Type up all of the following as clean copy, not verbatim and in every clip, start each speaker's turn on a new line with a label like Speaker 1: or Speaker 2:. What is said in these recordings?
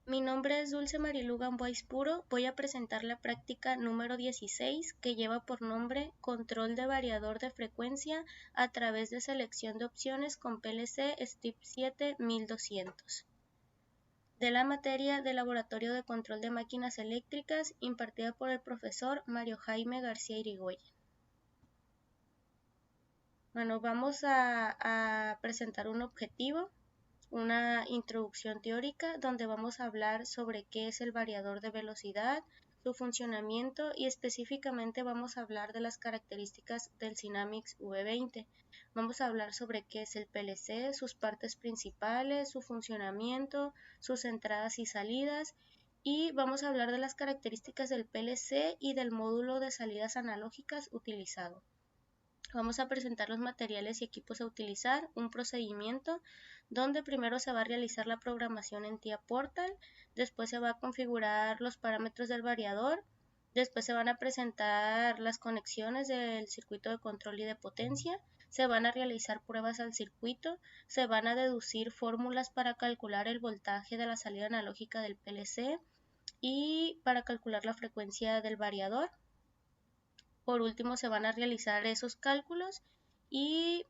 Speaker 1: Mi nombre es Dulce Marilu Gamboa Puro. Voy a presentar la práctica número 16 que lleva por nombre Control de variador de frecuencia a través de selección de opciones con PLC STIP 7-1200. De la materia de Laboratorio de Control de Máquinas Eléctricas impartida por el profesor Mario Jaime García Irigoyen. Bueno, vamos a presentar un objetivo, una introducción teórica donde vamos a hablar sobre qué es el variador de velocidad, su funcionamiento y específicamente vamos a hablar de las características del Synamics V20. Vamos a hablar sobre qué es el PLC, sus partes principales, su funcionamiento, sus entradas y salidas y vamos a hablar de las características del PLC y del módulo de salidas analógicas utilizado. Vamos a presentar los materiales y equipos a utilizar, un procedimiento donde primero se va a realizar la programación en TIA Portal, después se va a configurar los parámetros del variador, después se van a presentar las conexiones del circuito de control y de potencia, se van a realizar pruebas al circuito, se van a deducir fórmulas para calcular el voltaje de la salida analógica del PLC y para calcular la frecuencia del variador. Por último, se van a realizar esos cálculos y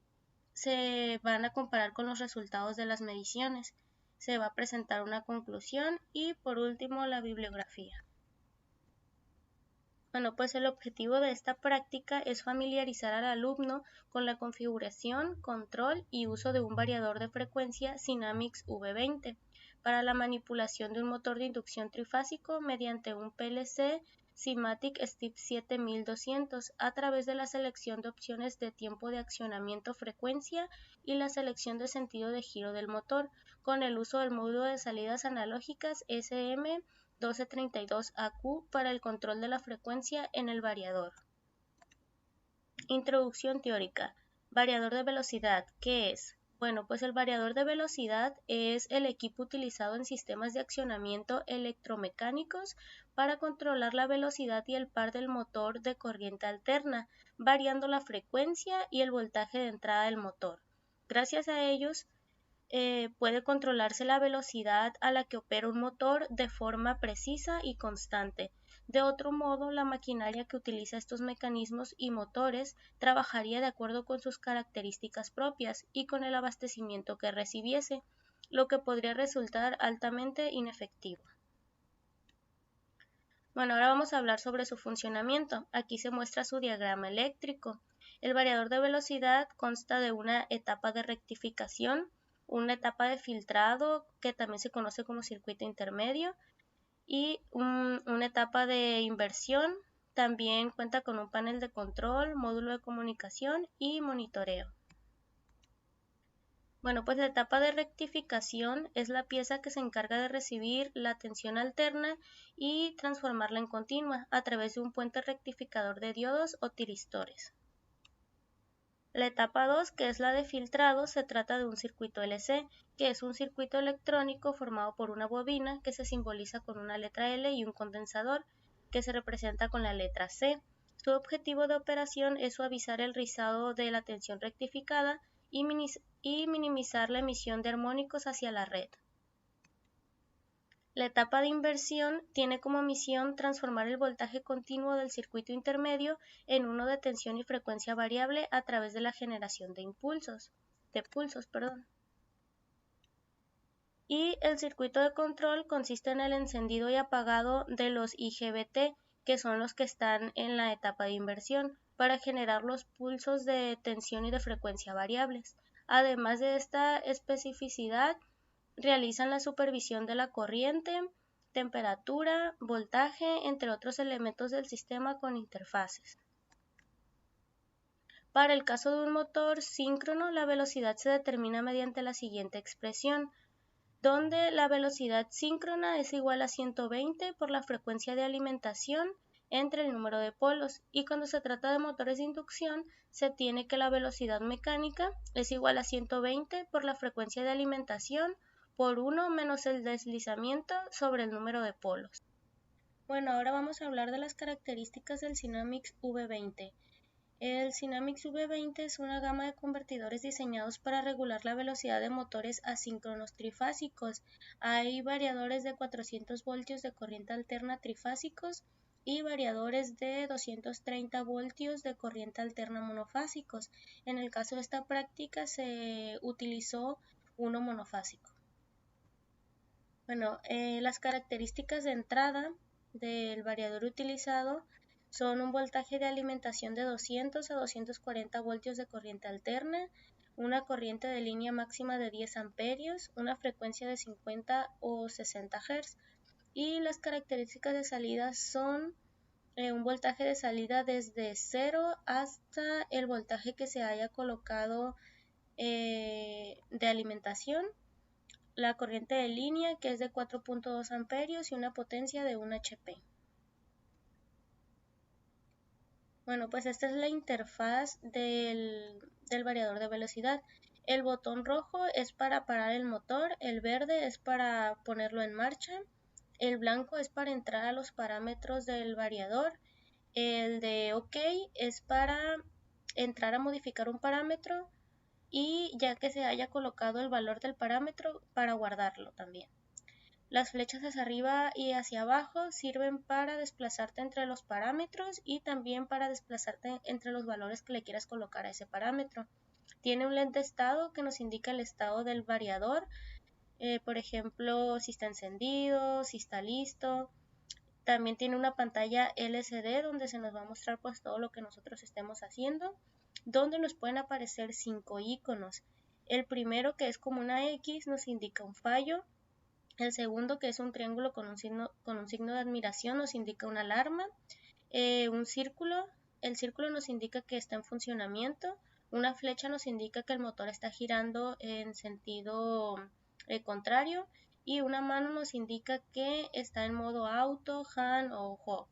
Speaker 1: se van a comparar con los resultados de las mediciones. Se va a presentar una conclusión y por último la bibliografía. Bueno, pues el objetivo de esta práctica es familiarizar al alumno con la configuración, control y uso de un variador de frecuencia Synamics V20 para la manipulación de un motor de inducción trifásico mediante un PLC SIMATIC STIP 7-1200 a través de la selección de opciones de tiempo de accionamiento frecuencia y la selección de sentido de giro del motor con el uso del módulo de salidas analógicas SM1232AQ para el control de la frecuencia en el variador. Introducción teórica. Variador de velocidad, ¿qué es? Bueno, pues el variador de velocidad es el equipo utilizado en sistemas de accionamiento electromecánicos para controlar la velocidad y el par del motor de corriente alterna, variando la frecuencia y el voltaje de entrada del motor. Gracias a ellos, puede controlarse la velocidad a la que opera un motor de forma precisa y constante. De otro modo, la maquinaria que utiliza estos mecanismos y motores trabajaría de acuerdo con sus características propias y con el abastecimiento que recibiese, lo que podría resultar altamente inefectivo. Bueno, ahora vamos a hablar sobre su funcionamiento. Aquí se muestra su diagrama eléctrico. El variador de velocidad consta de una etapa de rectificación, una etapa de filtrado, que también se conoce como circuito intermedio, y una etapa de inversión. También cuenta con un panel de control, módulo de comunicación y monitoreo. Bueno, pues la etapa de rectificación es la pieza que se encarga de recibir la tensión alterna y transformarla en continua a través de un puente rectificador de diodos o tiristores. La etapa 2, que es la de filtrado, se trata de un circuito LC, que es un circuito electrónico formado por una bobina que se simboliza con una letra L y un condensador, que se representa con la letra C. Su objetivo de operación es suavizar el rizado de la tensión rectificada y minimizar la emisión de armónicos hacia la red. La etapa de inversión tiene como misión transformar el voltaje continuo del circuito intermedio en uno de tensión y frecuencia variable a través de la generación de pulsos. Y el circuito de control consiste en el encendido y apagado de los IGBT, que son los que están en la etapa de inversión, para generar los pulsos de tensión y de frecuencia variables. Además de esta especificidad, realizan la supervisión de la corriente, temperatura, voltaje, entre otros elementos del sistema con interfaces. Para el caso de un motor síncrono, la velocidad se determina mediante la siguiente expresión, donde la velocidad síncrona es igual a 120 por la frecuencia de alimentación entre el número de polos, y cuando se trata de motores de inducción se tiene que la velocidad mecánica es igual a 120 por la frecuencia de alimentación por 1 menos el deslizamiento sobre el número de polos. Bueno, ahora vamos a hablar de las características del Synamics V20. El Cynamics V20 es una gama de convertidores diseñados para regular la velocidad de motores asíncronos trifásicos. Hay variadores de 400 voltios de corriente alterna trifásicos y variadores de 230 voltios de corriente alterna monofásicos. En el caso de esta práctica se utilizó uno monofásico. Bueno, las características de entrada del variador utilizado son un voltaje de alimentación de 200 a 240 voltios de corriente alterna, una corriente de línea máxima de 10 amperios, una frecuencia de 50 o 60 Hz y las características de salida son un voltaje de salida desde 0 hasta el voltaje que se haya colocado de alimentación, la corriente de línea que es de 4.2 amperios y una potencia de 1 HP. Bueno, pues esta es la interfaz del variador de velocidad. El botón rojo es para parar el motor, el verde es para ponerlo en marcha, el blanco es para entrar a los parámetros del variador, el de OK es para entrar a modificar un parámetro y ya que se haya colocado el valor del parámetro para guardarlo también. Las flechas hacia arriba y hacia abajo sirven para desplazarte entre los parámetros y también para desplazarte entre los valores que le quieras colocar a ese parámetro. Tiene un LED de estado que nos indica el estado del variador, por ejemplo, si está encendido, si está listo. También tiene una pantalla LCD donde se nos va a mostrar pues todo lo que nosotros estemos haciendo, donde nos pueden aparecer 5 iconos. El primero, que es como una X, nos indica un fallo. El segundo, que es un triángulo con un signo de admiración, nos indica una alarma. Un círculo, el círculo nos indica que está en funcionamiento. Una flecha nos indica que el motor está girando en sentido contrario. Y una mano nos indica que está en modo auto, hand o hop.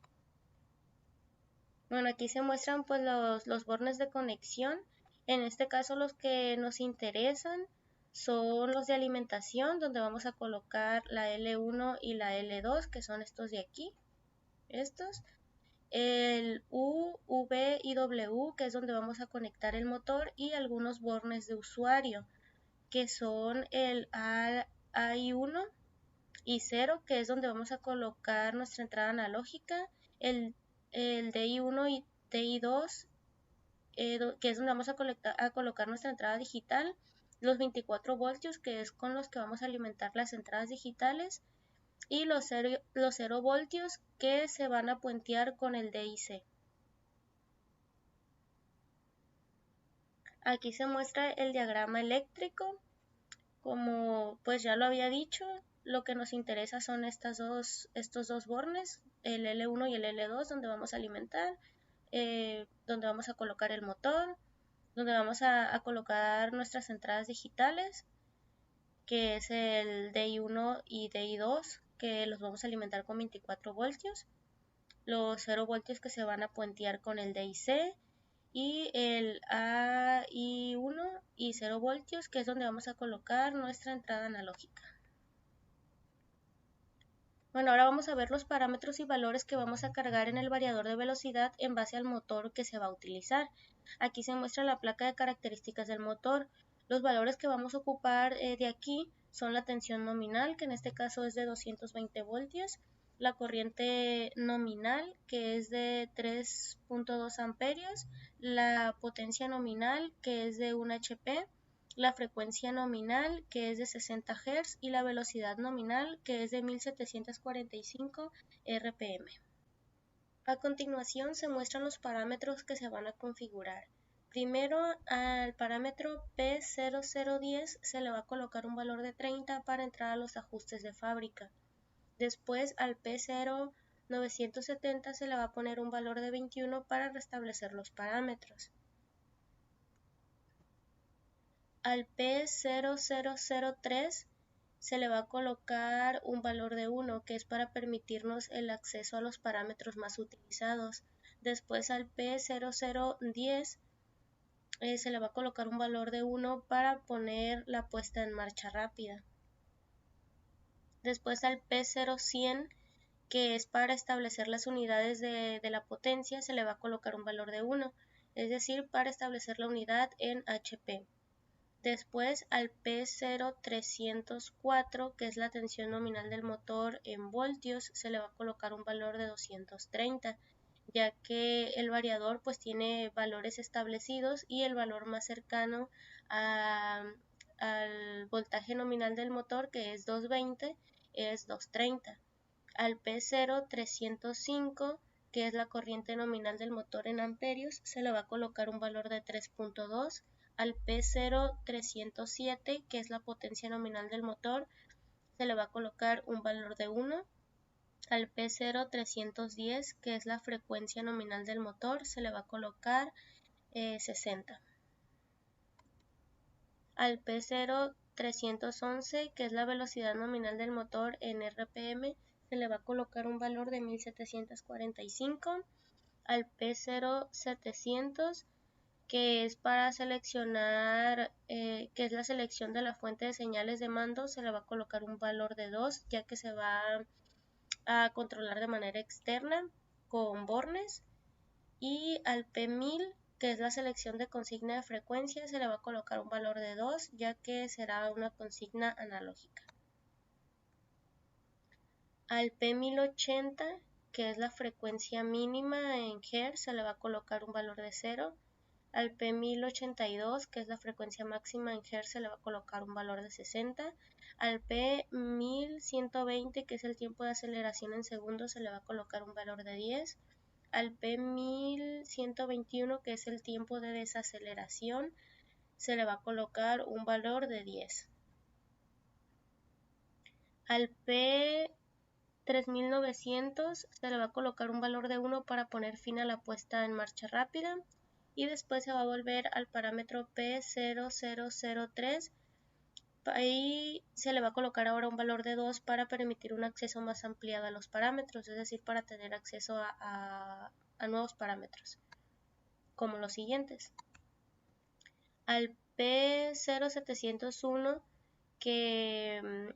Speaker 1: Bueno, aquí se muestran pues los bornes de conexión. En este caso los que nos interesan son los de alimentación, donde vamos a colocar la L1 y la L2, que son estos de aquí, estos. El U, V y W, que es donde vamos a conectar el motor, y algunos bornes de usuario, que son el AI1 y 0, que es donde vamos a colocar nuestra entrada analógica, el DI1 y DI2, que es donde vamos a colocar nuestra entrada digital, los 24 voltios, que es con los que vamos a alimentar las entradas digitales, y los 0 voltios que se van a puentear con el DIC. Aquí se muestra el diagrama eléctrico. Como pues ya lo había dicho, lo que nos interesa son estos dos bornes, el L1 y el L2, donde vamos a alimentar, donde vamos a colocar el motor, donde vamos a colocar nuestras entradas digitales, que es el DI1 y DI2, que los vamos a alimentar con 24 voltios, los 0 voltios que se van a puentear con el DIC, y el AI1 y 0 voltios, que es donde vamos a colocar nuestra entrada analógica. Bueno, ahora vamos a ver los parámetros y valores que vamos a cargar en el variador de velocidad en base al motor que se va a utilizar. Aquí se muestra la placa de características del motor. Los valores que vamos a ocupar de aquí son la tensión nominal, que en este caso es de 220 voltios, la corriente nominal, que es de 3.2 amperios, la potencia nominal, que es de 1 HP, la frecuencia nominal, que es de 60 Hz, y la velocidad nominal, que es de 1745 RPM. A continuación se muestran los parámetros que se van a configurar. Primero, al parámetro P0010 se le va a colocar un valor de 30 para entrar a los ajustes de fábrica. Después, al P0970 se le va a poner un valor de 21 para restablecer los parámetros. Al P0003 se le va a colocar un valor de 1, que es para permitirnos el acceso a los parámetros más utilizados. Después al P0010 se le va a colocar un valor de 1 para poner la puesta en marcha rápida. Después al P0100, que es para establecer las unidades de la potencia, se le va a colocar un valor de 1. es decir, para establecer la unidad en HP. Después al P0304, que es la tensión nominal del motor en voltios, se le va a colocar un valor de 230, ya que el variador pues tiene valores establecidos y el valor más cercano al voltaje nominal del motor, que es 220, es 230. Al P0305, que es la corriente nominal del motor en amperios, se le va a colocar un valor de 3.2. Al P0307, que es la potencia nominal del motor, se le va a colocar un valor de 1. Al P0310, que es la frecuencia nominal del motor, se le va a colocar 60. Al P0311, que es la velocidad nominal del motor en RPM, se le va a colocar un valor de 1745. Al P0700, que es para seleccionar, que es la selección de la fuente de señales de mando, se le va a colocar un valor de 2, ya que se va a controlar de manera externa con bornes. Y al P1000, que es la selección de consigna de frecuencia, se le va a colocar un valor de 2, ya que será una consigna analógica. Al P1080, que es la frecuencia mínima en Hz, se le va a colocar un valor de 0. Al P1082, que es la frecuencia máxima en Hz, se le va a colocar un valor de 60. Al P1120, que es el tiempo de aceleración en segundos, se le va a colocar un valor de 10. Al P1121, que es el tiempo de desaceleración, se le va a colocar un valor de 10. Al P3900 se le va a colocar un valor de 1 para poner fin a la puesta en marcha rápida. Y después se va a volver al parámetro P0003. Ahí se le va a colocar ahora un valor de 2 para permitir un acceso más ampliado a los parámetros, es decir, para tener acceso a nuevos parámetros, como los siguientes. Al P0701, que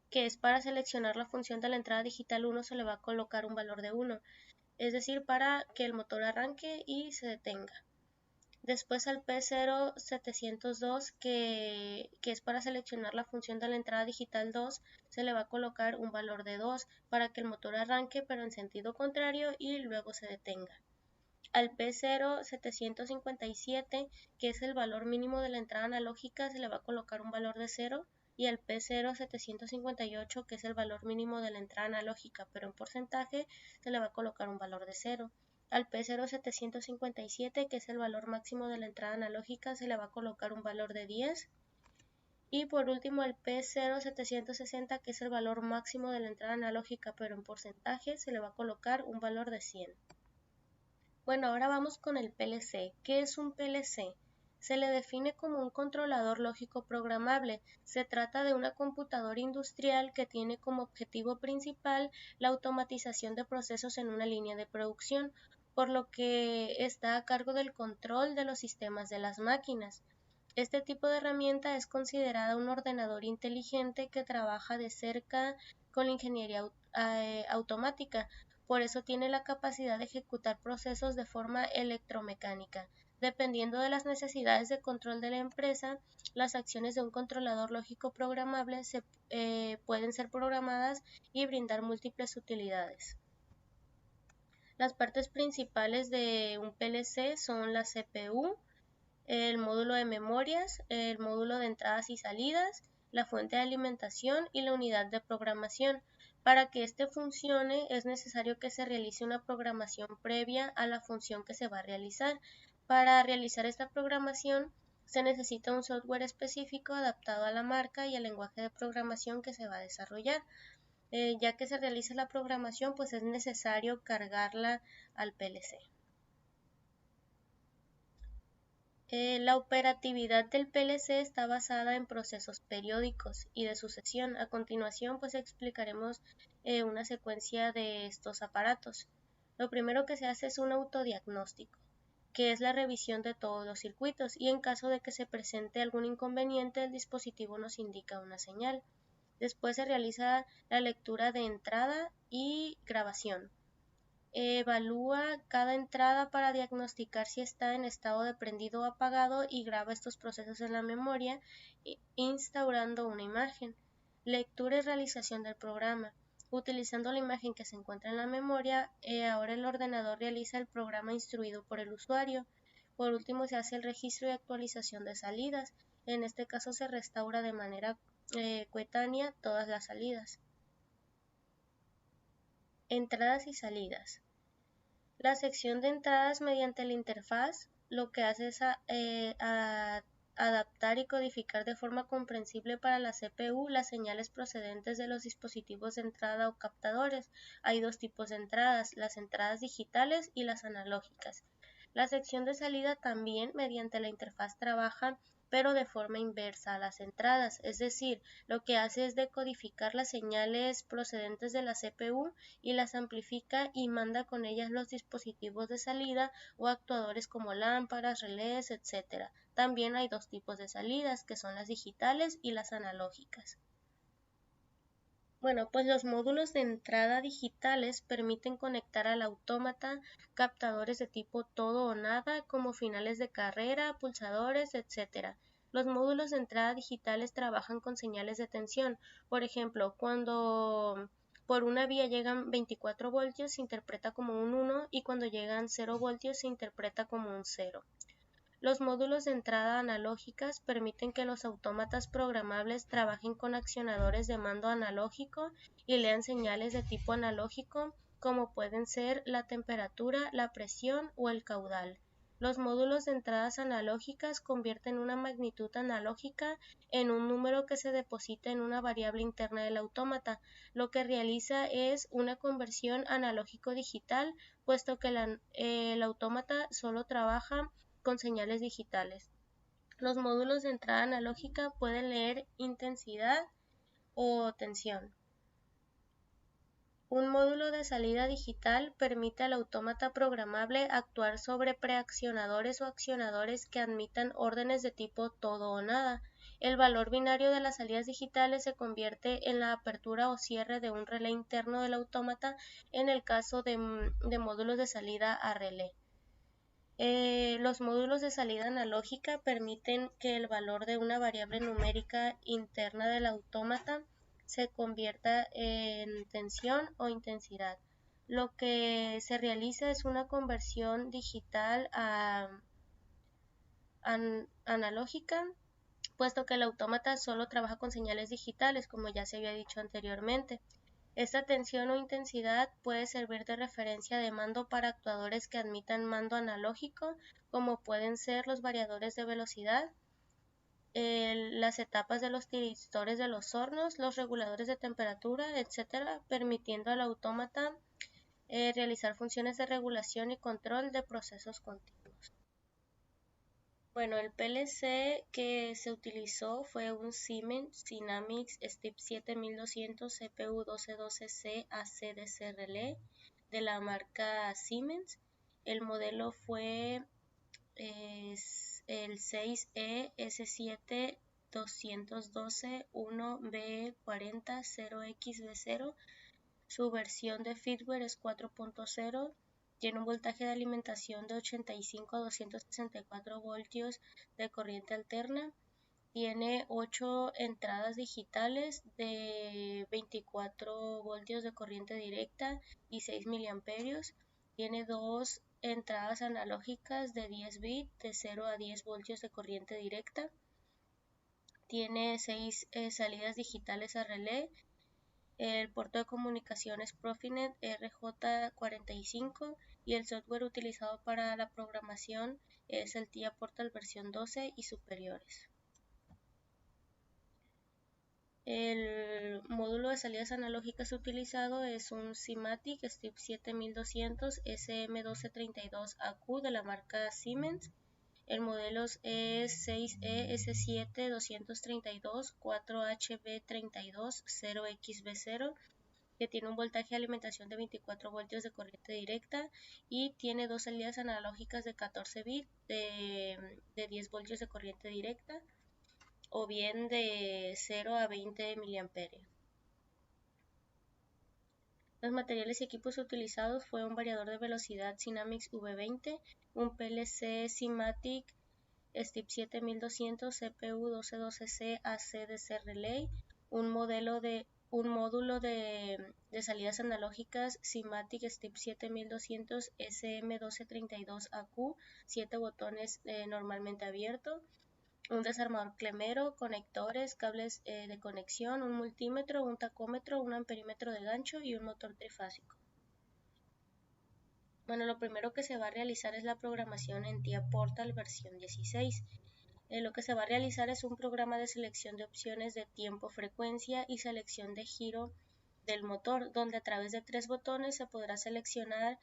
Speaker 1: es para seleccionar la función de la entrada digital 1, se le va a colocar un valor de 1, es decir, para que el motor arranque y se detenga. Después al P0702, que es para seleccionar la función de la entrada digital 2, se le va a colocar un valor de 2 para que el motor arranque pero en sentido contrario y luego se detenga. Al P0757, que es el valor mínimo de la entrada analógica, se le va a colocar un valor de 0. Y al P0758, que es el valor mínimo de la entrada analógica pero en porcentaje, se le va a colocar un valor de 0. Al P0757, que es el valor máximo de la entrada analógica, se le va a colocar un valor de 10. Y por último al P0760, que es el valor máximo de la entrada analógica pero en porcentaje, se le va a colocar un valor de 100. Bueno, ahora vamos con el PLC. ¿Qué es un PLC? Se le define como un controlador lógico programable. Se trata de una computadora industrial que tiene como objetivo principal la automatización de procesos en una línea de producción, por lo que está a cargo del control de los sistemas de las máquinas. Este tipo de herramienta es considerada un ordenador inteligente que trabaja de cerca con la ingeniería automática. Por eso tiene la capacidad de ejecutar procesos de forma electromecánica. Dependiendo de las necesidades de control de la empresa, las acciones de un controlador lógico programable pueden ser programadas y brindar múltiples utilidades. Las partes principales de un PLC son la CPU, el módulo de memorias, el módulo de entradas y salidas, la fuente de alimentación y la unidad de programación. Para que este funcione es necesario que se realice una programación previa a la función que se va a realizar. Para realizar esta programación se necesita un software específico adaptado a la marca y al lenguaje de programación que se va a desarrollar. Ya que se realiza la programación, pues es necesario cargarla al PLC. La operatividad del PLC está basada en procesos periódicos y de sucesión. A continuación, pues explicaremos una secuencia de estos aparatos. Lo primero que se hace es un autodiagnóstico, que es la revisión de todos los circuitos, y en caso de que se presente algún inconveniente, el dispositivo nos indica una señal. Después se realiza la lectura de entrada y grabación. evalúa cada entrada para diagnosticar si está en estado de prendido o apagado y graba estos procesos en la memoria, instaurando una imagen. Lectura y realización del programa. Utilizando la imagen que se encuentra en la memoria, ahora el ordenador realiza el programa instruido por el usuario. Por último, se hace el registro y actualización de salidas. En este caso se restaura de manera coetánea todas las salidas. Entradas y salidas. La sección de entradas mediante la interfaz lo que hace es adaptar y codificar de forma comprensible para la CPU las señales procedentes de los dispositivos de entrada o captadores. Hay dos tipos de entradas, las entradas digitales y las analógicas. La sección de salida también mediante la interfaz trabaja pero de forma inversa a las entradas, es decir, lo que hace es decodificar las señales procedentes de la CPU y las amplifica y manda con ellas los dispositivos de salida o actuadores como lámparas, relés, etc. También hay dos tipos de salidas, que son las digitales y las analógicas. Bueno, pues los módulos de entrada digitales permiten conectar al autómata captadores de tipo todo o nada, como finales de carrera, pulsadores, etc. Los módulos de entrada digitales trabajan con señales de tensión. Por ejemplo, cuando por una vía llegan 24 voltios se interpreta como un 1 y cuando llegan 0 voltios se interpreta como un 0. Los módulos de entrada analógicas permiten que los autómatas programables trabajen con accionadores de mando analógico y lean señales de tipo analógico, como pueden ser la temperatura, la presión o el caudal. Los módulos de entradas analógicas convierten una magnitud analógica en un número que se deposita en una variable interna del autómata. Lo que realiza es una conversión analógico-digital, puesto que el autómata solo trabaja con señales digitales. Los módulos de entrada analógica pueden leer intensidad o tensión. Un módulo de salida digital permite al autómata programable actuar sobre preaccionadores o accionadores que admitan órdenes de tipo todo o nada. El valor binario de las salidas digitales se convierte en la apertura o cierre de un relé interno del autómata en el caso de módulos de salida a relé. Los módulos de salida analógica permiten que el valor de una variable numérica interna del autómata se convierta en tensión o intensidad. Lo que se realiza es una conversión digital a analógica, puesto que el autómata solo trabaja con señales digitales, como ya se había dicho anteriormente. Esta tensión o intensidad puede servir de referencia de mando para actuadores que admitan mando analógico, como pueden ser los variadores de velocidad, las etapas de los tiristores de los hornos, los reguladores de temperatura, etc., permitiendo al autómata realizar funciones de regulación y control de procesos continuos. Bueno, el PLC que se utilizó fue un Siemens Dynamics STIP 7200 CPU 1212C ACDC Relay de la marca Siemens. El modelo fue el 6E S7 212 1B40 0XB0. Su versión de firmware es 4.0. Tiene un voltaje de alimentación de 85 a 264 voltios de corriente alterna. Tiene 8 entradas digitales de 24 voltios de corriente directa y 6 miliamperios. Tiene 2 entradas analógicas de 10 bits de 0 a 10 voltios de corriente directa. Tiene 6 salidas digitales a relé. El puerto de comunicación es Profinet RJ45 y el software utilizado para la programación es el TIA Portal versión 12 y superiores. El módulo de salidas analógicas utilizado es un SIMATIC STIP 7200 SM1232AQ de la marca Siemens. El modelo es 6E S7 232 4HB32 0XB0, que tiene un voltaje de alimentación de 24 voltios de corriente directa y tiene 2 salidas analógicas de 14 bits de 10 voltios de corriente directa o bien de 0 a 20 miliamperios. Los materiales y equipos utilizados fue un variador de velocidad Cynamics V20, un PLC Cymatic STIP 7200 CPU 1212C ACDC Relay, un módulo de salidas analógicas Cymatic STIP 7200 SM1232AQ, 7 botones normalmente abierto, un desarmador clemero, conectores, cables de conexión, un multímetro, un tacómetro, un amperímetro de gancho y un motor trifásico. Bueno, lo primero que se va a realizar es la programación en TIA Portal versión 16. Lo que se va a realizar es un programa de selección de opciones de tiempo, frecuencia y selección de giro del motor, donde a través de 3 botones se podrá seleccionar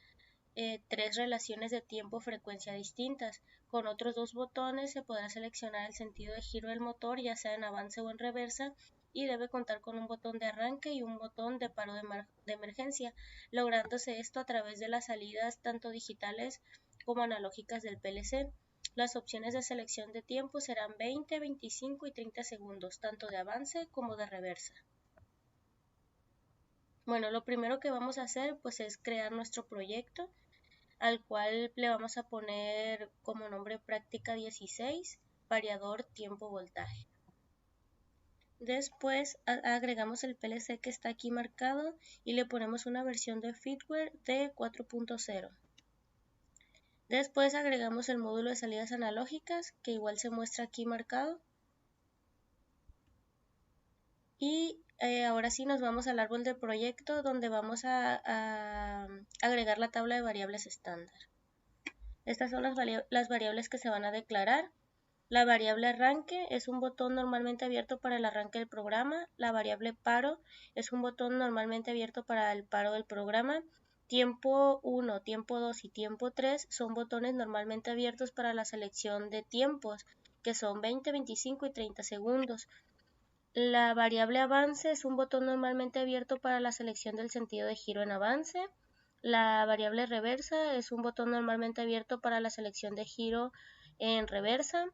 Speaker 1: 3 relaciones de tiempo-frecuencia distintas. Con otros 2 botones se podrá seleccionar el sentido de giro del motor, ya sea en avance o en reversa, y debe contar con un botón de arranque y un botón de paro de emergencia, lográndose esto a través de las salidas tanto digitales como analógicas del PLC. Las opciones de selección de tiempo serán 20, 25 y 30 segundos, tanto de avance como de reversa. Bueno, lo primero que vamos a hacer pues es crear nuestro proyecto, al cual le vamos a poner como nombre práctica 16, variador tiempo voltaje. Después agregamos el PLC que está aquí marcado y le ponemos una versión de firmware de 4.0. Después agregamos el módulo de salidas analógicas, que igual se muestra aquí marcado. Y ahora sí nos vamos al árbol de proyecto, donde vamos a agregar la tabla de variables estándar. Estas son las variables que se van a declarar. La variable arranque es un botón normalmente abierto para el arranque del programa. La variable paro es un botón normalmente abierto para el paro del programa. Tiempo 1, tiempo 2 y tiempo 3 son botones normalmente abiertos para la selección de tiempos, que son 20, 25 y 30 segundos. La variable avance es un botón normalmente abierto para la selección del sentido de giro en avance. La variable reversa es un botón normalmente abierto para la selección de giro en reversa.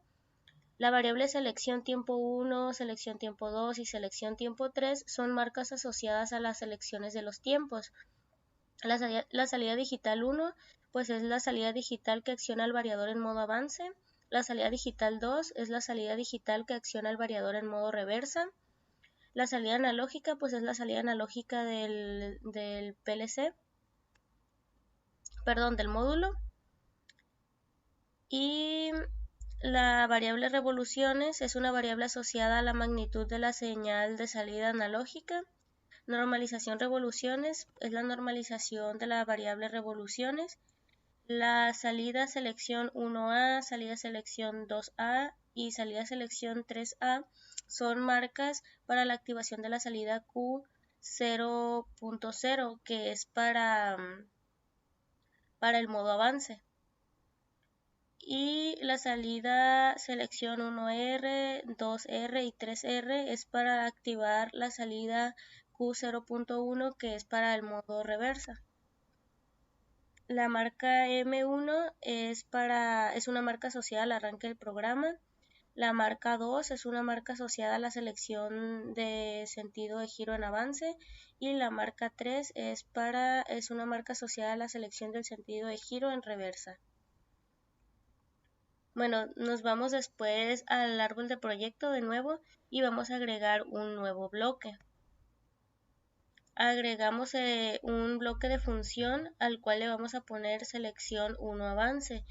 Speaker 1: La variable selección tiempo 1, selección tiempo 2 y selección tiempo 3 son marcas asociadas a las selecciones de los tiempos. La salida digital 1 pues es la salida digital que acciona el variador en modo avance. La salida digital 2 es la salida digital que acciona el variador en modo reversa. La salida analógica pues es la salida analógica del PLC, perdón, del módulo. Y la variable revoluciones es una variable asociada a la magnitud de la señal de salida analógica. Normalización revoluciones es la normalización de la variable revoluciones. La salida selección 1A, salida selección 2A y salida selección 3A son marcas para la activación de la salida Q0.0, que es para el modo avance. Y la salida selección 1R, 2R y 3R es para activar la salida Q0.1, que es para el modo reversa. La marca M1 es una marca asociada al arranque del programa. La marca 2 es una marca asociada a la selección de sentido de giro en avance. Y la marca 3 es una marca asociada a la selección del sentido de giro en reversa. Bueno, nos vamos después al árbol de proyecto de nuevo y vamos a agregar un nuevo bloque. Agregamos un bloque de función al cual le vamos a poner selección 1 avance.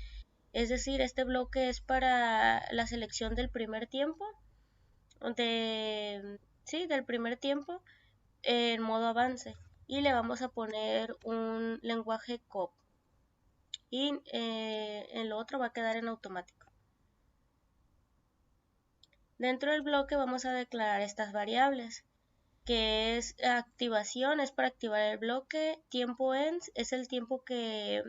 Speaker 1: Es decir, este bloque es para la selección del primer tiempo, del primer tiempo en modo avance. Y le vamos a poner un lenguaje COP. Y el otro va a quedar en automático. Dentro del bloque vamos a declarar estas variables, que es activación, es para activar el bloque, tiempo ends es el tiempo que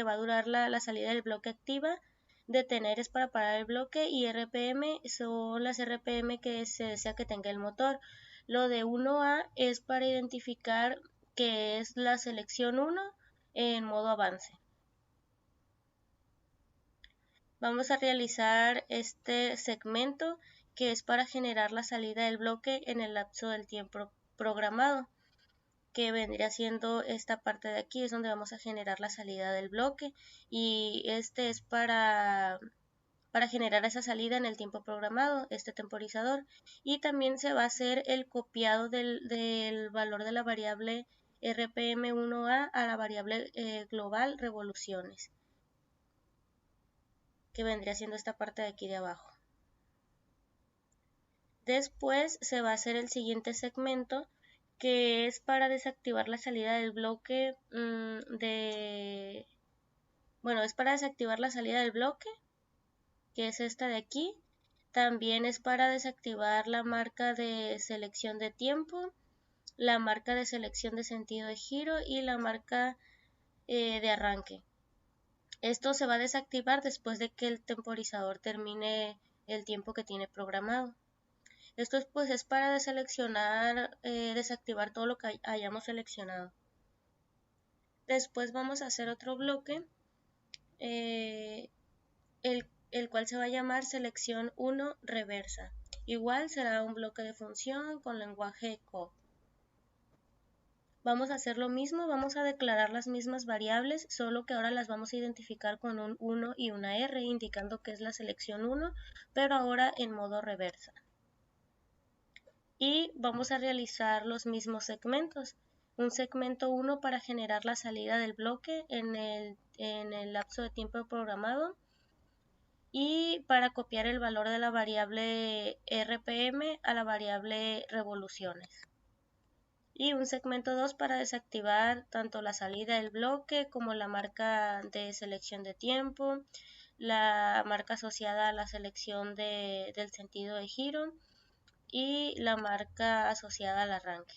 Speaker 1: va a durar la salida del bloque activa, detener es para parar el bloque y RPM son las RPM que se desea que tenga el motor. Lo de 1A es para identificar que es la selección 1 en modo avance. Vamos a realizar este segmento que es para generar la salida del bloque en el lapso del tiempo programado. que vendría siendo esta parte de aquí, es donde vamos a generar la salida del bloque, y este es para generar esa salida en el tiempo programado, este temporizador. Y también se va a hacer el copiado del valor de la variable RPM1A a la variable global revoluciones, que vendría siendo esta parte de aquí de abajo. Después se va a hacer el siguiente segmento, que es para desactivar la salida del bloque es para desactivar la salida del bloque, que es esta de aquí. También es para desactivar la marca de selección de tiempo, la marca de selección de sentido de giro y la marca de arranque. Esto se va a desactivar después de que el temporizador termine el tiempo que tiene programado. Esto es para desactivar todo lo que hayamos seleccionado. Después vamos a hacer otro bloque, el cual se va a llamar selección 1 reversa. Igual será un bloque de función con lenguaje COP. Vamos a hacer lo mismo, vamos a declarar las mismas variables, solo que ahora las vamos a identificar con un 1 y una R, indicando que es la selección 1, pero ahora en modo reversa. Y vamos a realizar los mismos segmentos. Un segmento 1 para generar la salida del bloque en el lapso de tiempo programado, y para copiar el valor de la variable RPM a la variable revoluciones. Y un segmento 2 para desactivar tanto la salida del bloque como la marca de selección de tiempo, la marca asociada a la selección del sentido de giro y la marca asociada al arranque.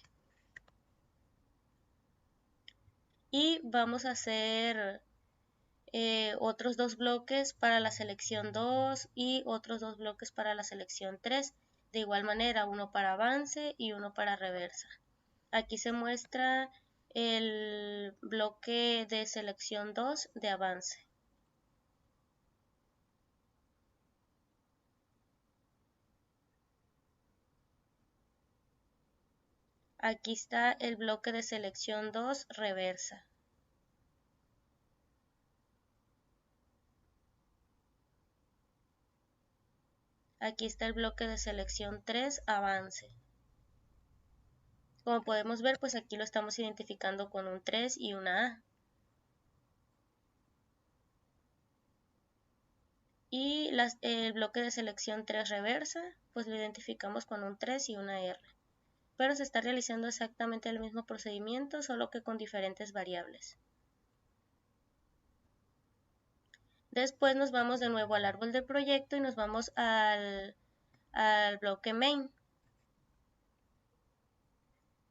Speaker 1: Y vamos a hacer otros dos bloques para la selección 2 y otros dos bloques para la selección 3. De igual manera, uno para avance y uno para reversa. Aquí se muestra el bloque de selección 2 de avance. Aquí está el bloque de selección 2 reversa. Aquí está el bloque de selección 3 avance. Como podemos ver, pues aquí lo estamos identificando con un 3 y una A. Y el bloque de selección 3 reversa, pues lo identificamos con un 3 y una R. Pero se está realizando exactamente el mismo procedimiento, solo que con diferentes variables. Después nos vamos de nuevo al árbol del proyecto y nos vamos al bloque main.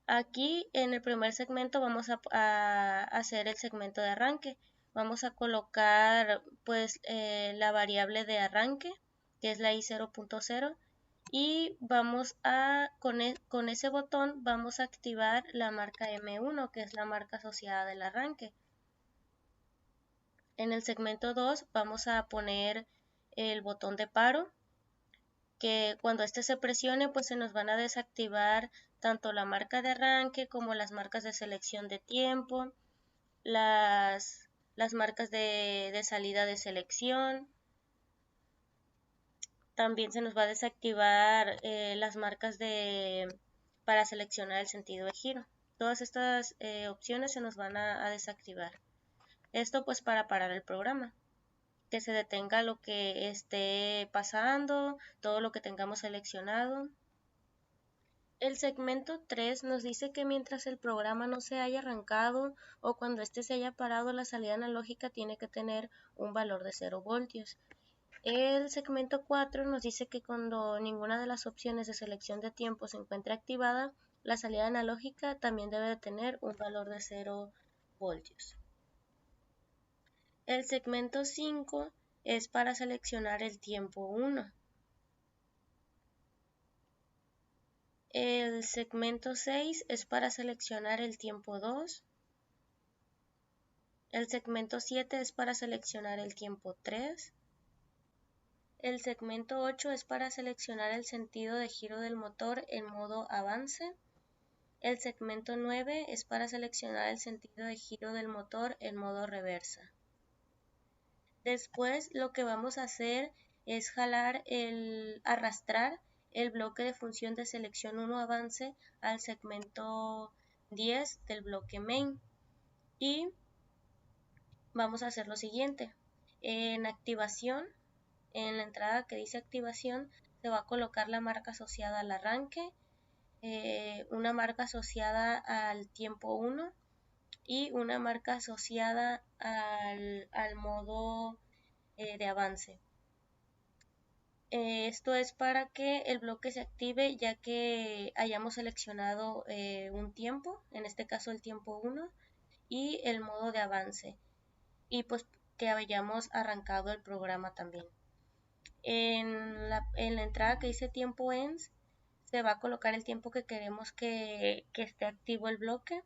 Speaker 1: Aquí en el primer segmento vamos a hacer el segmento de arranque. Vamos a colocar pues la variable de arranque, que es la i0.0, y vamos con ese botón vamos a activar la marca M1, que es la marca asociada del arranque. En el segmento 2 vamos a poner el botón de paro, que cuando este se presione pues se nos van a desactivar tanto la marca de arranque como las marcas de selección de tiempo, las marcas de salida de selección. También se nos va a desactivar las marcas para seleccionar el sentido de giro. Todas estas opciones se nos van a desactivar. Esto pues para parar el programa, que se detenga lo que esté pasando, todo lo que tengamos seleccionado. El segmento 3 nos dice que mientras el programa no se haya arrancado o cuando éste se haya parado, la salida analógica tiene que tener un valor de 0 voltios. El segmento 4 nos dice que cuando ninguna de las opciones de selección de tiempo se encuentre activada, la salida analógica también debe de tener un valor de 0 voltios. El segmento 5 es para seleccionar el tiempo 1. El segmento 6 es para seleccionar el tiempo 2. El segmento 7 es para seleccionar el tiempo 3. El segmento 8 es para seleccionar el sentido de giro del motor en modo avance. El segmento 9 es para seleccionar el sentido de giro del motor en modo reversa. Después lo que vamos a hacer es arrastrar el bloque de función de selección 1 avance al segmento 10 del bloque main. Y vamos a hacer lo siguiente. En activación, en la entrada que dice activación, se va a colocar la marca asociada al arranque, una marca asociada al tiempo 1 y una marca asociada al modo de avance. Esto es para que el bloque se active ya que hayamos seleccionado un tiempo, en este caso el tiempo 1, y el modo de avance, y pues que hayamos arrancado el programa también. En la entrada que dice tiempo ends se va a colocar el tiempo que queremos que esté activo el bloque.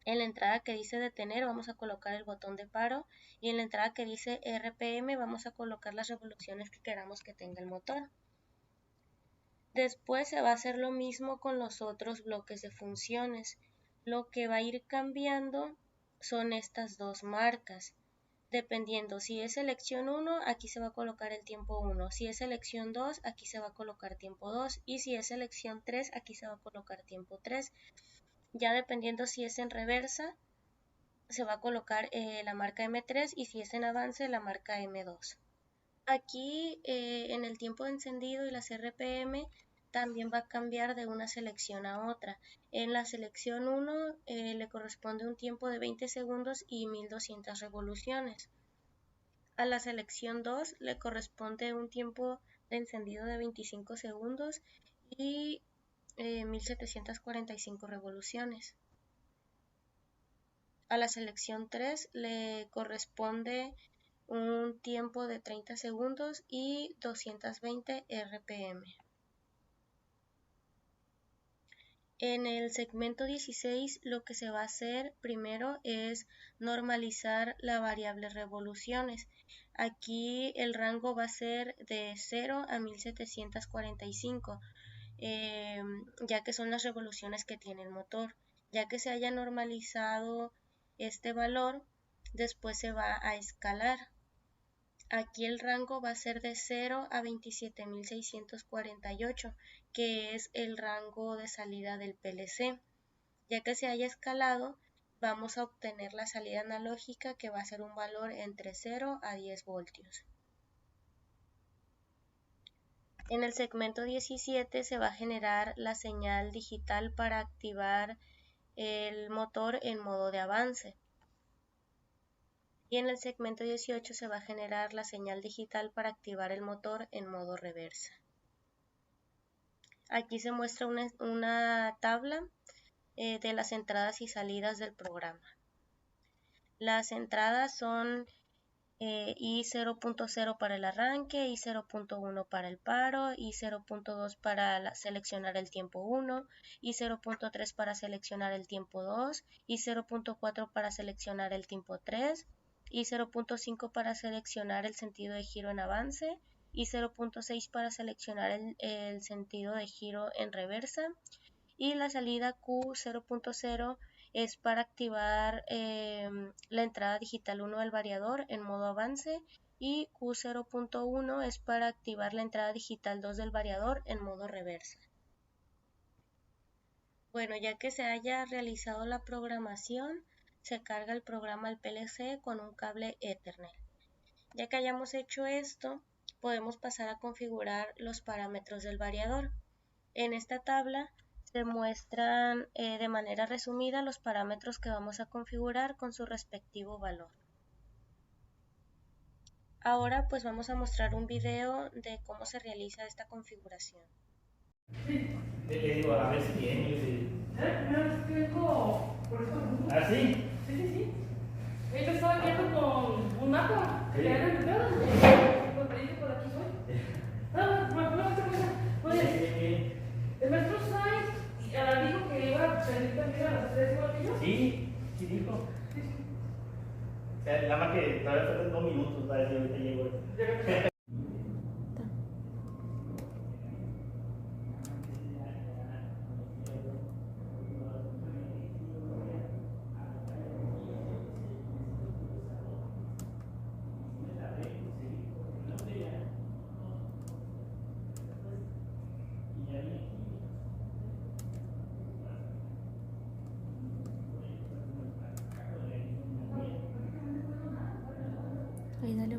Speaker 1: En la entrada que dice detener vamos a colocar el botón de paro, y en la entrada que dice RPM vamos a colocar las revoluciones que queramos que tenga el motor. Después se va a hacer lo mismo con los otros bloques de funciones. Lo que va a ir cambiando son estas dos marcas. Dependiendo si es selección 1, aquí se va a colocar el tiempo 1. Si es selección 2, aquí se va a colocar tiempo 2. Y si es selección 3, aquí se va a colocar tiempo 3. Ya dependiendo si es en reversa, se va a colocar la marca M3, y si es en avance, la marca M2. Aquí en el tiempo de encendido y las RPM también va a cambiar de una selección a otra. En la selección 1 le corresponde un tiempo de 20 segundos y 1200 revoluciones. A la selección 2 le corresponde un tiempo de encendido de 25 segundos y 1745 revoluciones. A la selección 3 le corresponde un tiempo de 30 segundos y 220 RPM. En el segmento 16 lo que se va a hacer primero es normalizar la variable revoluciones. Aquí el rango va a ser de 0 a 1745, ya que son las revoluciones que tiene el motor. Ya que se haya normalizado este valor, después se va a escalar. Aquí el rango va a ser de 0 a 27.648, que es el rango de salida del PLC. Ya que se haya escalado, vamos a obtener la salida analógica, que va a ser un valor entre 0 a 10 voltios. En el segmento 17 se va a generar la señal digital para activar el motor en modo de avance. Y en el segmento 18 se va a generar la señal digital para activar el motor en modo reversa. Aquí se muestra una tabla de las entradas y salidas del programa. Las entradas son I0.0 para el arranque, I0.1 para el paro, I0.2 para seleccionar el tiempo 1, I0.3 para seleccionar el tiempo 2, I0.4 para seleccionar el tiempo 3, y 0.5 para seleccionar el sentido de giro en avance, y 0.6 para seleccionar el sentido de giro en reversa, y la salida Q0.0 es para activar la entrada digital 1 del variador en modo avance, y Q0.1 es para activar la entrada digital 2 del variador en modo reversa. Bueno, ya que se haya realizado la programación, se carga el programa al PLC con un cable Ethernet. Ya que hayamos hecho esto, podemos pasar a configurar los parámetros del variador. En esta tabla se muestran de manera resumida los parámetros que vamos a configurar con su respectivo valor. Ahora pues vamos a mostrar un video de cómo se realiza esta configuración.
Speaker 2: Sí, le digo, a ver si bien. ¿Ah, sí?
Speaker 3: Sí. Yo estaba viendo con un mapa.
Speaker 2: Sí.
Speaker 3: ¿Te has encontrado? Pues te dije por aquí soy. Oye, el maestro Sainz dijo que iba a salir también a las 3 igual que yo.
Speaker 2: Sí dijo. O sea, nada más que todavía faltan 2 minutos para que ahorita llego.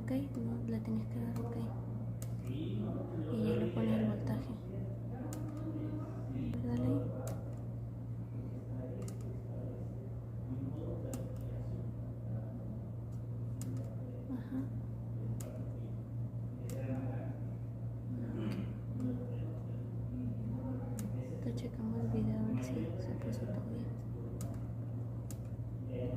Speaker 1: ok, no, le tienes que dar ok. Y ya le pones el voltaje. Dale ahí. Ajá. Te checamos el video a ver si se puso todo bien. Bien.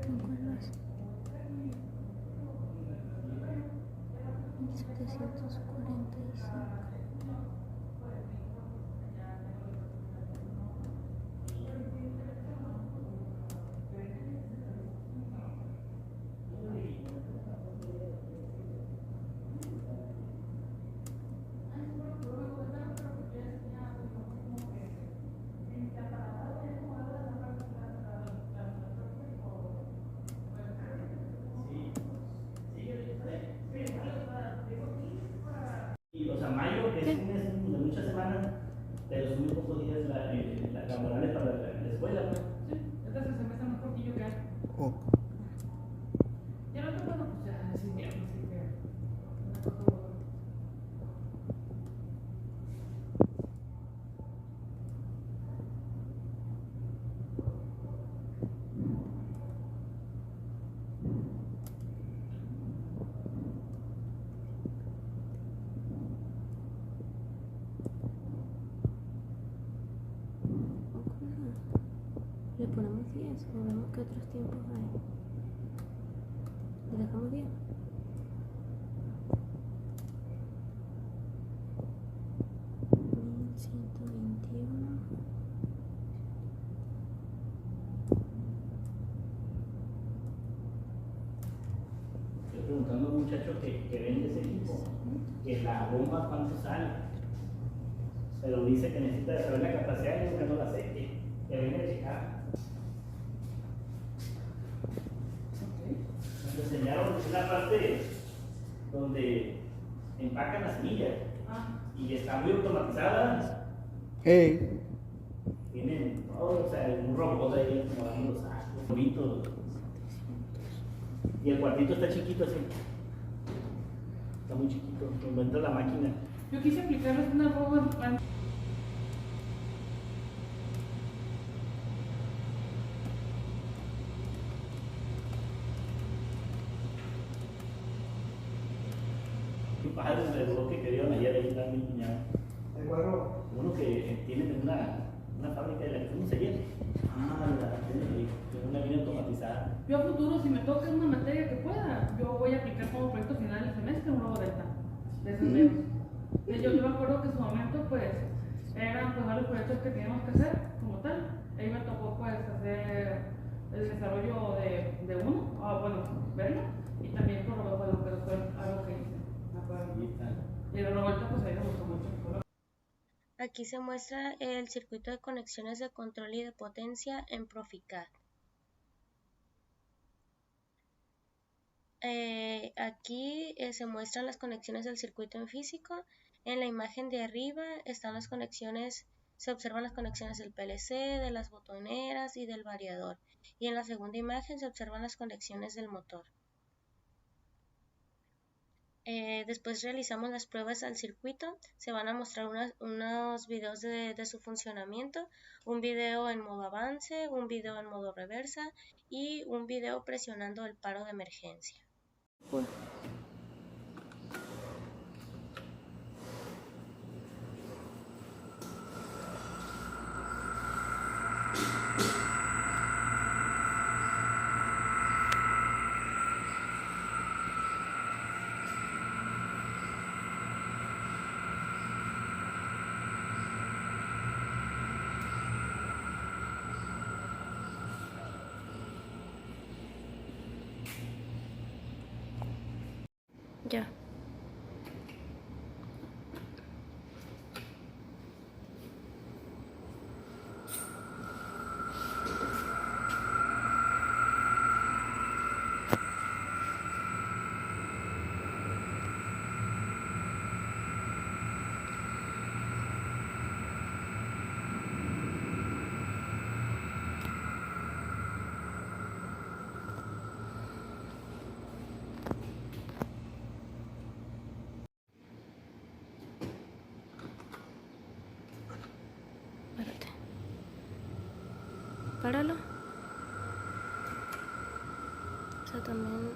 Speaker 1: ¿Con cuál vas? 1745.
Speaker 2: Y, o sea, mayo es un mes de muchas semanas, pero son muy pocos días laborales para la escuela, ¿no?
Speaker 3: Sí, entonces se me hace más cortillo que hay.
Speaker 4: Oh.
Speaker 3: Y el otro, bueno, pues ya es invierno, así que una cosa u otra.
Speaker 1: Le ponemos 10 o vemos qué otros tiempos hay. Le dejamos 10.
Speaker 2: Estoy preguntando a un muchacho que vende ese equipo, que la bomba cuánto sale. Pero dice que necesita saber la capacidad y que no la sé, que venga de Chicago. Nos enseñaron una parte donde empacan las semillas y está muy automatizada.
Speaker 4: Hey.
Speaker 2: Tienen todo, o sea, un robot ahí acomodando los sacos, bonitos. Y el cuartito está chiquito así. Está muy chiquito, donde entra la máquina.
Speaker 3: Yo quise aplicarles una roba.
Speaker 2: Mi padre me reveló que dieron ayer ahí está mi cuñado.
Speaker 4: ¿El cuadro?
Speaker 2: Uno que tiene una fábrica de la que uno se llena. Tiene una línea automatizada.
Speaker 3: Yo a futuro, si me toca una materia que pueda, yo voy a aplicar como proyecto final del semestre un robo delta de esos medios. Yo me acuerdo que en su momento, pues, eran pues varios proyectos que teníamos que hacer como tal. Ahí me tocó, pues, hacer el desarrollo de uno, bueno, verlo, y también por lo que fue algo que hice. Me acuerdo. Y el robo delta, pues, ahí me gustó mucho.
Speaker 1: Aquí se muestra el circuito de conexiones de control y de potencia en Proficat. Aquí se muestran las conexiones del circuito en físico. En la imagen de arriba están las conexiones, se observan las conexiones del PLC, de las botoneras y del variador. Y en la segunda imagen se observan las conexiones del motor. Después realizamos las pruebas al circuito. Se van a mostrar unos videos de su funcionamiento, un video en modo avance, un video en modo reversa y un video presionando el paro de emergencia. Bueno. Ya. dispáralo. O sea, también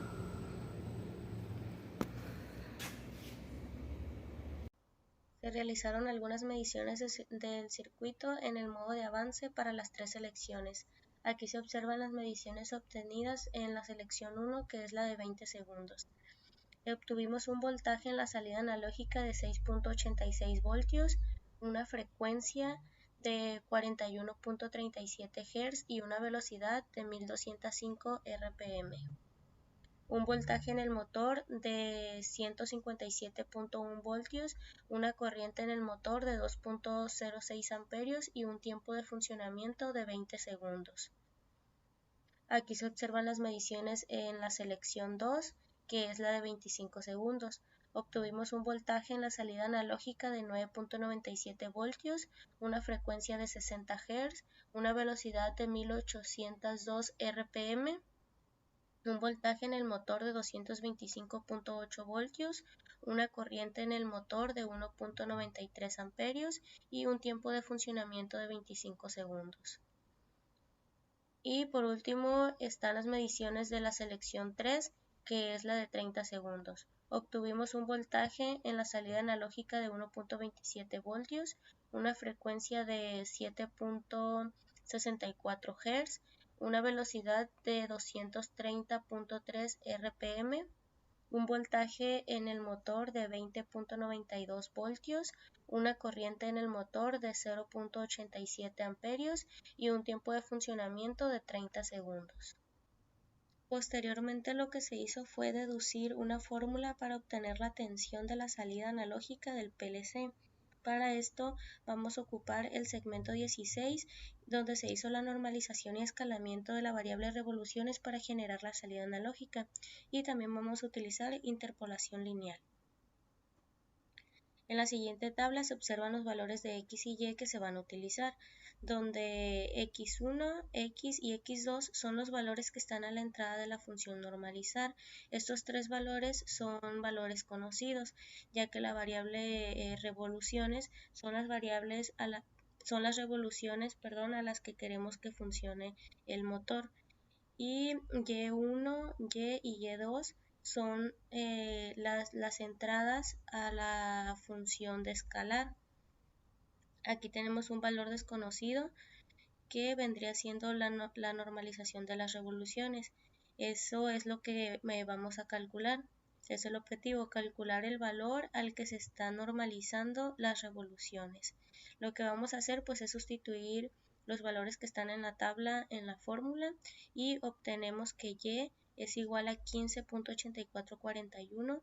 Speaker 1: se realizaron algunas mediciones del circuito en el modo de avance para las 3 selecciones. Aquí se observan las mediciones obtenidas en la selección 1, que es la de 20 segundos. Obtuvimos un voltaje en la salida analógica de 6.86 voltios, una frecuencia de 41.37 Hz y una velocidad de 1205 RPM. Un voltaje en el motor de 157.1 voltios, una corriente en el motor de 2.06 amperios y un tiempo de funcionamiento de 20 segundos. Aquí se observan las mediciones en la selección 2, que es la de 25 segundos. Obtuvimos un voltaje en la salida analógica de 9.97 voltios, una frecuencia de 60 Hz, una velocidad de 1802 RPM, un voltaje en el motor de 225.8 voltios, una corriente en el motor de 1.93 amperios y un tiempo de funcionamiento de 25 segundos. Y por último están las mediciones de la selección 3, que es la de 30 segundos. Obtuvimos un voltaje en la salida analógica de 1.27 voltios, una frecuencia de 7.64 Hz, una velocidad de 230.3 RPM, un voltaje en el motor de 20.92 voltios, una corriente en el motor de 0.87 amperios y un tiempo de funcionamiento de 30 segundos. Posteriormente lo que se hizo fue deducir una fórmula para obtener la tensión de la salida analógica del PLC. Para esto vamos a ocupar el segmento 16, donde se hizo la normalización y escalamiento de la variable revoluciones para generar la salida analógica, y también vamos a utilizar interpolación lineal. En la siguiente tabla se observan los valores de X y Y que se van a utilizar, donde X1, X y X2 son los valores que están a la entrada de la función normalizar. Estos tres valores son valores conocidos, ya que la variable revoluciones son las variables son las revoluciones, a las que queremos que funcione el motor. Y Y1, Y y Y2 son las entradas a la función de escalar. Aquí tenemos un valor desconocido que vendría siendo la normalización de las revoluciones. Eso es lo que vamos a calcular. Es el objetivo, calcular el valor al que se está normalizando las revoluciones. Lo que vamos a hacer pues es sustituir los valores que están en la tabla en la fórmula y obtenemos que Y es igual a 15.8441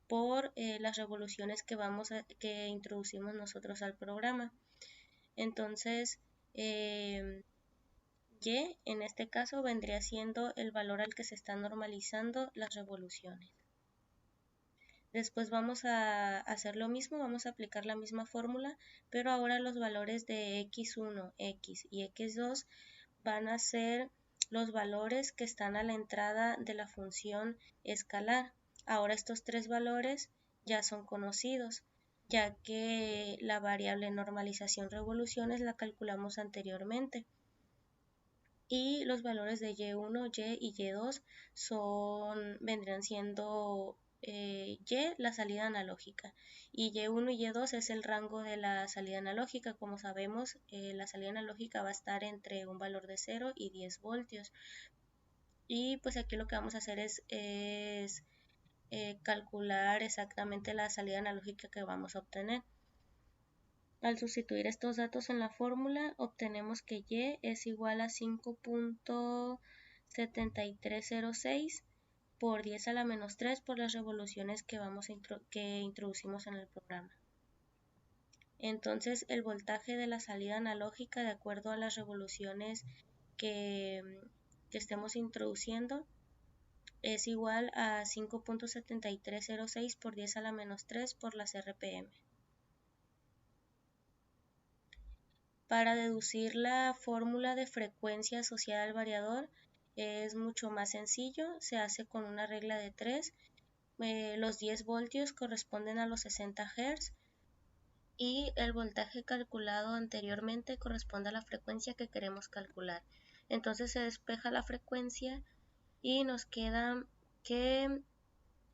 Speaker 1: por las revoluciones que introducimos nosotros al programa. Entonces, Y en este caso vendría siendo el valor al que se están normalizando las revoluciones. Después vamos a hacer lo mismo, vamos a aplicar la misma fórmula, pero ahora los valores de X1, X y X2 van a ser los valores que están a la entrada de la función escalar. Ahora estos tres valores ya son conocidos, ya que la variable normalización revoluciones la calculamos anteriormente. Y los valores de Y1, Y y Y2 vendrían siendo Y, la salida analógica, y Y1 y Y2 es el rango de la salida analógica. Como sabemos, la salida analógica va a estar entre un valor de 0 y 10 voltios. Y pues aquí lo que vamos a hacer es calcular exactamente la salida analógica que vamos a obtener. Al sustituir estos datos en la fórmula, obtenemos que Y es igual a 5.7306 por 10 a la menos 3 por las revoluciones que introducimos en el programa. Entonces, el voltaje de la salida analógica, de acuerdo a las revoluciones que estemos introduciendo, es igual a 5.7306 por 10 a la menos 3 por las RPM. Para deducir la fórmula de frecuencia asociada al variador es mucho más sencillo, se hace con una regla de 3. Los 10 voltios corresponden a los 60 Hz y el voltaje calculado anteriormente corresponde a la frecuencia que queremos calcular. Entonces se despeja la frecuencia y nos queda que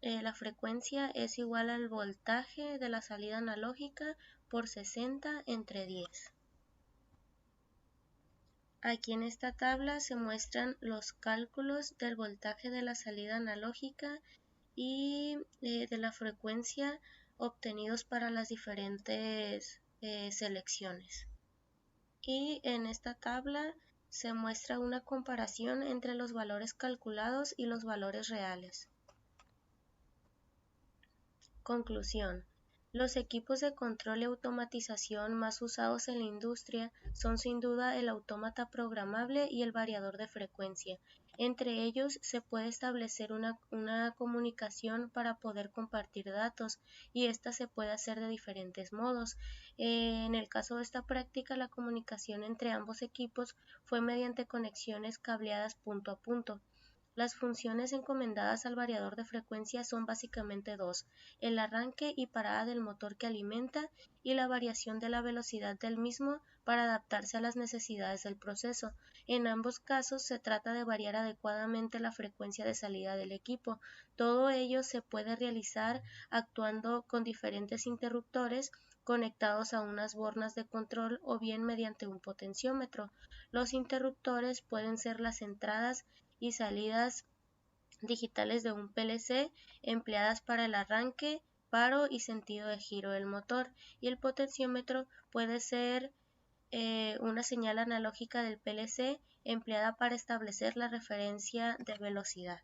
Speaker 1: la frecuencia es igual al voltaje de la salida analógica por 60 entre 10. Aquí en esta tabla se muestran los cálculos del voltaje de la salida analógica y de la frecuencia obtenidos para las diferentes selecciones. Y en esta tabla se muestra una comparación entre los valores calculados y los valores reales. Conclusión. Los equipos de control y automatización más usados en la industria son sin duda el autómata programable y el variador de frecuencia. Entre ellos se puede establecer una comunicación para poder compartir datos y esta se puede hacer de diferentes modos. En el caso de esta práctica, la comunicación entre ambos equipos fue mediante conexiones cableadas punto a punto. Las funciones encomendadas al variador de frecuencia son básicamente dos: el arranque y parada del motor que alimenta y la variación de la velocidad del mismo para adaptarse a las necesidades del proceso. En ambos casos se trata de variar adecuadamente la frecuencia de salida del equipo. Todo ello se puede realizar actuando con diferentes interruptores conectados a unas bornas de control o bien mediante un potenciómetro. Los interruptores pueden ser las entradas y salidas digitales de un PLC empleadas para el arranque, paro y sentido de giro del motor, y el potenciómetro puede ser una señal analógica del PLC empleada para establecer la referencia de velocidad.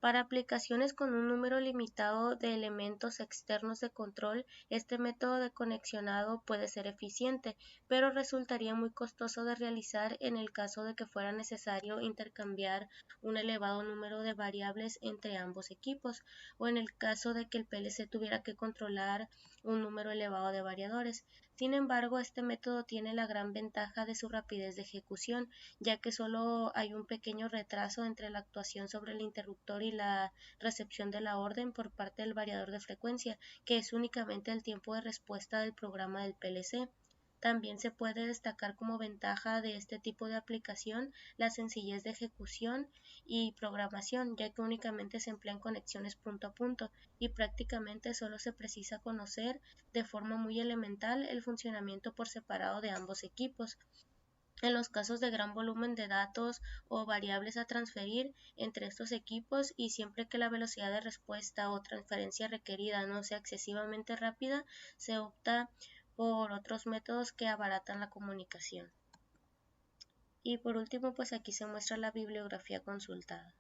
Speaker 1: Para aplicaciones con un número limitado de elementos externos de control, este método de conexionado puede ser eficiente, pero resultaría muy costoso de realizar en el caso de que fuera necesario intercambiar un elevado número de variables entre ambos equipos, o en el caso de que el PLC tuviera que controlar un número elevado de variadores. Sin embargo, este método tiene la gran ventaja de su rapidez de ejecución, ya que solo hay un pequeño retraso entre la actuación sobre el interruptor y la recepción de la orden por parte del variador de frecuencia, que es únicamente el tiempo de respuesta del programa del PLC. También se puede destacar como ventaja de este tipo de aplicación la sencillez de ejecución y programación, ya que únicamente se emplean conexiones punto a punto y prácticamente solo se precisa conocer de forma muy elemental el funcionamiento por separado de ambos equipos. En los casos de gran volumen de datos o variables a transferir entre estos equipos y siempre que la velocidad de respuesta o transferencia requerida no sea excesivamente rápida, se opta por otros métodos que abaratan la comunicación. Y por último, pues aquí se muestra la bibliografía consultada.